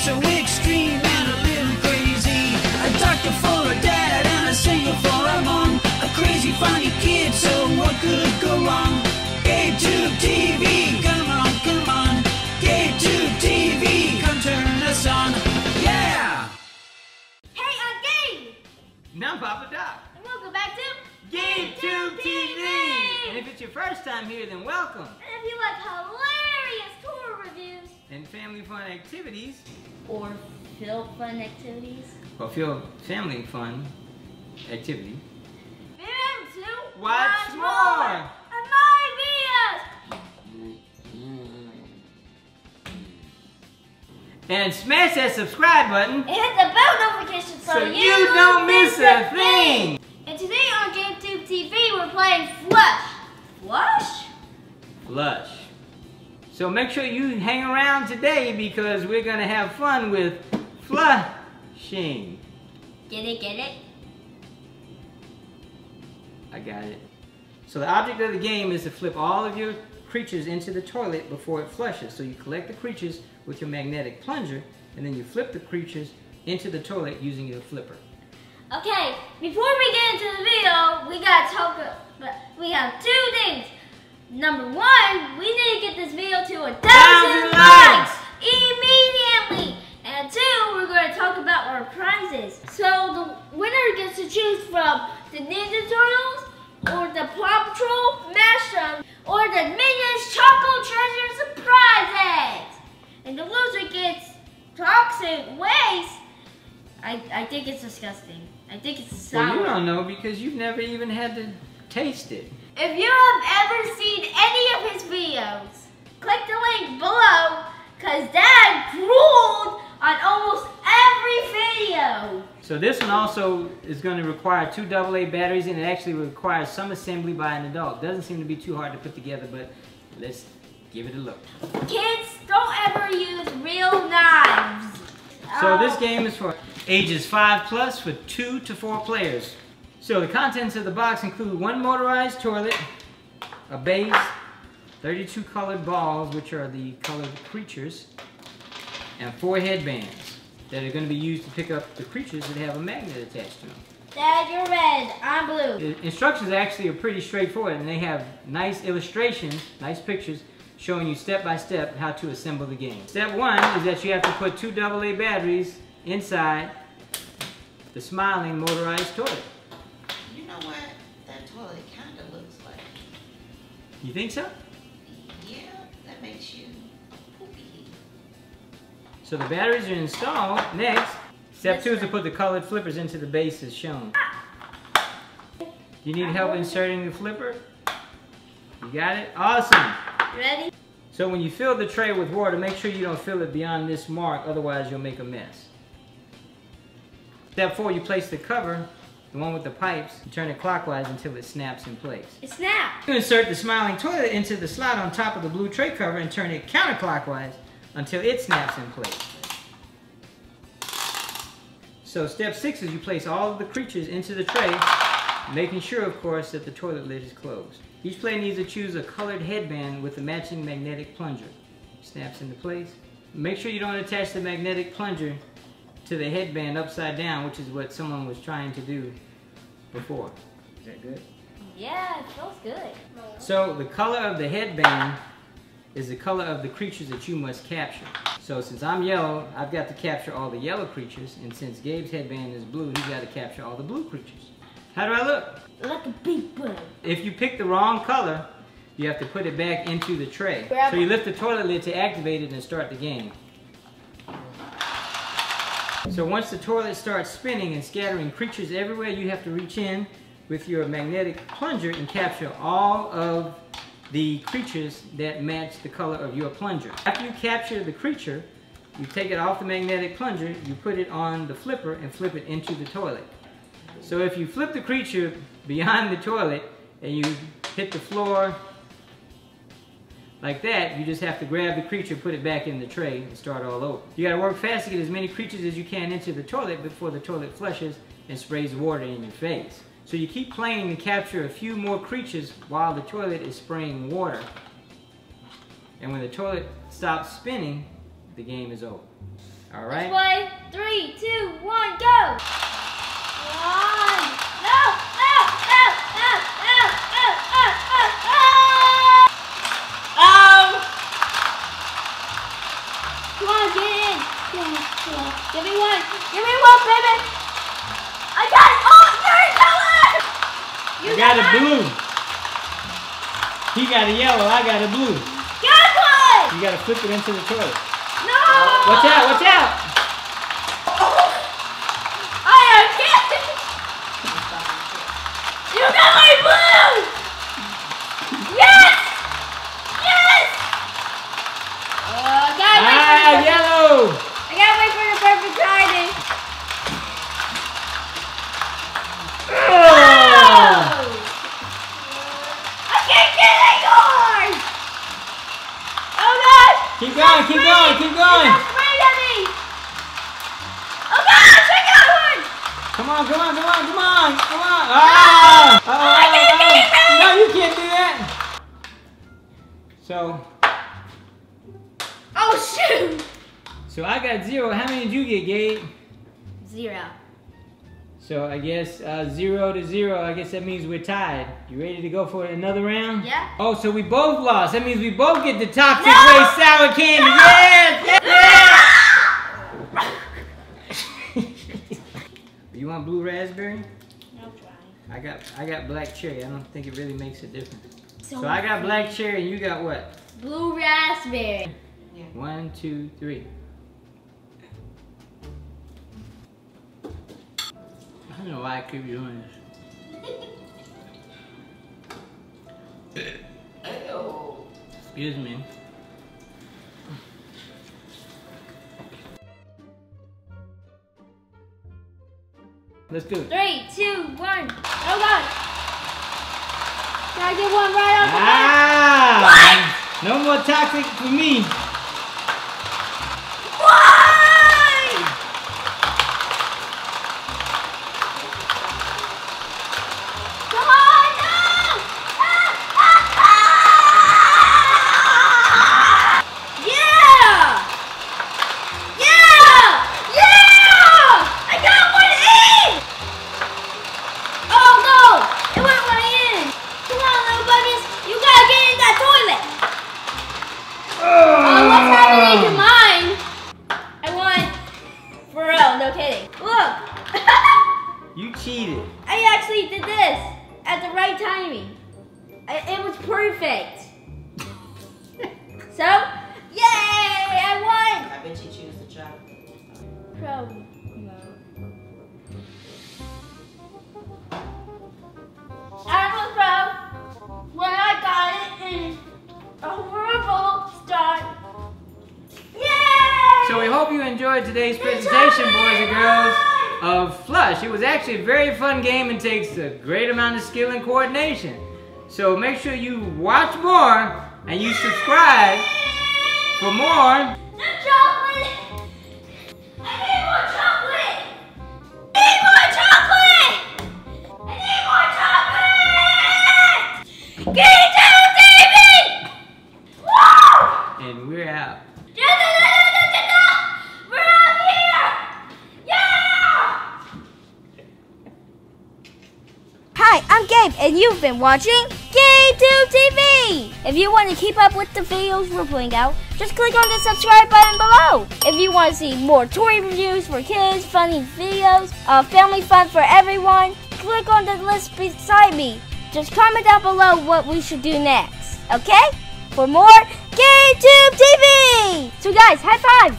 so extreme and a little crazy. A doctor for a dad and a singer for a mom. A crazy funny kid, so what could go wrong? Gabe Tube TV, come on, come on. Gabe Tube TV, come turn us on. Yeah! Hey, I'm Gabe! And I'm Papa Doc. And welcome back to Gabe Tube TV! And if it's your first time here, then welcome. And if you like hilarious tour reviews And family fun activities. or Phil fun activities, Or feel family fun activity. remember to Watch more! of my videos! And smash that subscribe button And hit the bell notification so you don't miss a thing! And today on Gabe Tube TV we're playing Flush? Flush. So make sure you hang around today because we're going to have fun with Flushin. Get it, get it? I got it. So the object of the game is to flip all of your creatures into the toilet before it flushes. So you collect the creatures with your magnetic plunger and then you flip the creatures into the toilet using your flipper. Okay, before we get into the video, we got two things. Number one, we need to get this video to 1,000 likes immediately. And two, we're going to talk about our prizes. So the winner gets to choose from the Ninja Turtles, or the Paw Patrol mashup, or the Minions Choco Treasure Surprises. And the loser gets toxic waste. I think it's disgusting. I think it's sour. Well, you don't know because you've never even had to taste it. If you have ever seen any of his videos, click the link below, because Dad drooled on almost every video. So this one also is going to require 2 AA batteries and it actually requires some assembly by an adult. Doesn't seem to be too hard to put together, but let's give it a look. Kids, don't ever use real knives. So this game is for ages 5+ for 2 to 4 players. So the contents of the box include 1 motorized toilet, a base, 32 colored balls, which are the colored creatures, and 4 headbands that are going to be used to pick up the creatures that have a magnet attached to them. Dad, you're red. I'm blue. The instructions actually are pretty straightforward and they have nice illustrations, nice pictures, showing you step by step how to assemble the game. Step 1 is that you have to put 2 AA batteries inside the smiling motorized toilet. You know what? That toilet kind of looks like. You think so? Yeah, that makes you a poopy. So the batteries are installed. Next, step 2 is to put the colored flippers into the base as shown. Do you need help inserting the flipper? You got it? Awesome! Ready? So when you fill the tray with water, make sure you don't fill it beyond this mark, otherwise you'll make a mess. Step 4, you place the cover, the one with the pipes, and turn it clockwise until it snaps in place. It snapped. You insert the smiling toilet into the slot on top of the blue tray cover and turn it counterclockwise until it snaps in place. So step 6 is you place all of the creatures into the tray, making sure, of course, that the toilet lid is closed. Each player needs to choose a colored headband with a matching magnetic plunger. Snaps into place. Make sure you don't attach the magnetic plunger to the headband upside down, which is what someone was trying to do before. Is that good? Yeah, it feels good. So the color of the headband is the color of the creatures that you must capture. So since I'm yellow, I've got to capture all the yellow creatures, and since Gabe's headband is blue, he's got to capture all the blue creatures. How do I look? Like a big bird. If If you pick the wrong color, you have to put it back into the tray. Grab So you lift the toilet lid to activate it and start the game. So once the toilet starts spinning and scattering creatures everywhere, you have to reach in with your magnetic plunger and capture all of the creatures that match the color of your plunger. After you capture the creature, you take it off the magnetic plunger, you put it on the flipper and flip it into the toilet. So if you flip the creature beyond the toilet and you hit the floor like that, you just have to grab the creature, put it back in the tray, and start all over. You gotta work fast to get as many creatures as you can into the toilet before the toilet flushes and sprays water in your face. So you keep playing to capture a few more creatures while the toilet is spraying water. And when the toilet stops spinning, the game is over. All right. This way. 3, 2, 1, go. One. No. Come on, get in. Come on. Give me one. Give me one, baby. I got it. Oh, you're in color. You got a blue. He got a yellow. I got a blue. Got one. You gotta flip it into the toilet. No. Watch out! Watch out! I am kidding. You got my blue. Yes. Yes. Yellow. I gotta wait for the perfect timing. Oh. I can't get it yours. Oh gosh. Keep going, keep going, keep going. It's spraying at me. Oh gosh, I got one. Come on, come on, come on, come on, come on. Oh, I can't get it. no, you can't do that. So. Oh shoot. So I got 0. How many did you get, Gabe? 0. So I guess 0 to 0. I guess that means we're tied. You ready to go for another round? Yeah. Oh, so we both lost. That means we both get the toxic No. waste sour candy. No. Yes! Yes! You want blue raspberry? No try. I got black cherry. I don't think it really makes a difference. So I got black cherry and you got what? Blue raspberry. 1, 2, 3. I don't know why I keep doing this. Excuse me. Let's do it. 3, 2, 1. Oh God. Gotta get one right off the bat. Ah! No more toxic for me. No kidding. Look! You cheated. I actually did this at the right timing. It was perfect. So, yay! I won! I bet you choose the chocolate. Pro. No. I was pro when I got it in a horrible start. Yay! So we hope you enjoyed today's presentation, boys and girls, of Flush. It was actually a very fun game and takes a great amount of skill and coordination. So make sure you watch more and you subscribe for more. The chocolate! I need more chocolate! I need more chocolate! I need more chocolate! Gabe Tube TV! Woo! And we're out. We're out here! Yeah! Hi, I'm Gabe, and you've been watching Gabe Tube TV! If you want to keep up with the videos we're putting out, just click on the subscribe button below. If you want to see more toy reviews for kids, funny videos, family fun for everyone, click on the list beside me. Just comment down below what we should do next, okay? For more Gabe Tube TV! So guys, high five!